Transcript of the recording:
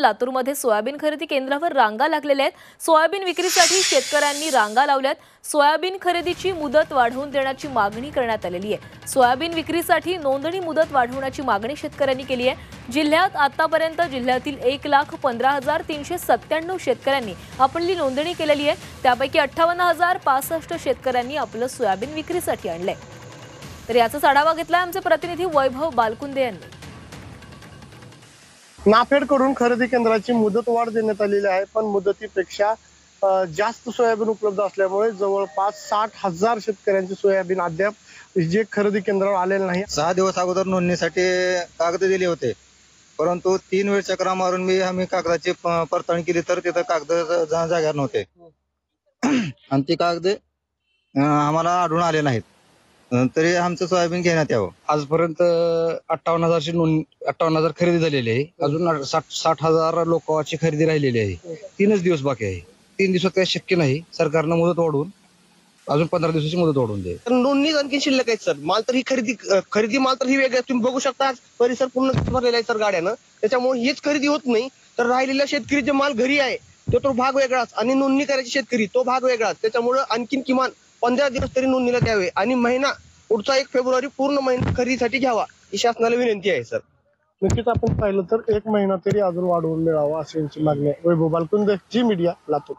लातूरमध्ये सोयाबीन खरेदी केंद्रावर रांगा लागलेल्या आहेत। सोयाबीन विक्रीसाठी शेतकऱ्यांनी रांगा लावल्यात। सोयाबीन खरेदीची मुदत वाढवून देण्याची मागणी करण्यात आलेली आहे। सोयाबीन विक्रीसाठी नोंदणी मुदत वाढवण्याची मागणी शेतकऱ्यांनी केली आहे। जिल्ह्यात आतापर्यंत जिल्ह्यातील 1,15,397 शेतकऱ्यांनी आपली नोंदणी केलेली आहे। त्यापैकी 58,065 शेतकऱ्यांनी आपलं सोयाबीन विक्रीसाठी आणलंय। तर याचा आढावा घेतलाय आमचे प्रतिनिधी वैभव बालकुंदे यांनी। नाफेडकडून खरेदी केंद्राची मुदत वाढ देण्यात आलेली आहे, पण मुदतीपेक्षा जास्त सोयाबीन उपलब्ध असल्यामुळे जवळपास 60,000 शेतकऱ्यांचे सोयाबीन अद्याप जे खरेदी केंद्रावर आलेले नाही। 6 दिवस अगोदर नोंदणीसाठी कागद दिले होते, परंतु 3 वेळ चक्रा मारून आम्ही कागदाची पडताळणी केली तर तिथं कागद जागेवर नव्हते आणि ती कागद आम्हाला आढळून आले नाहीत। तरी आमचं सोयाबीन घेण्यात यावं। आजपर्यंत 58,000 खरेदी झालेली आहे। अजून 60,000 लोकांची खरेदी राहिलेली आहे। 3च दिवस बाकी आहे। 3 दिवसात काही शक्य नाही। सरकारनं मुदत वाढवून अजून 15 दिवसाची मुदत वाढवून दे। नोंदणी आणखी शिल्लक आहे सर। माल तर ही खरेदी माल तर ही वेगळी तुम्ही बघू शकता। परिसर पूर्ण भरलेला आहे सर गाड्यानं, त्याच्यामुळे हीच खरेदी होत नाही। तर राहिलेल्या शेतकरी जे माल घरी आहे तो भाग वेगळाच आणि नोंदणी करायची शेतकरी तो भाग वेगळाच। त्याच्यामुळे आणखीन किमान 15 दिवस तरी नोंदणीला द्यावे आणि महिना पुढचा 1 फेब्रुवारी पूर्ण महिना खरेदीसाठी घ्यावा ही शासनाला विनंती आहे सर। नक्कीच आपण पाहिलं तर 1 महिना तरी अजून वाढवून मिळावा अशी यांची मागणी आहे। वैभव बालकुंदे, जी मीडिया, लातूर।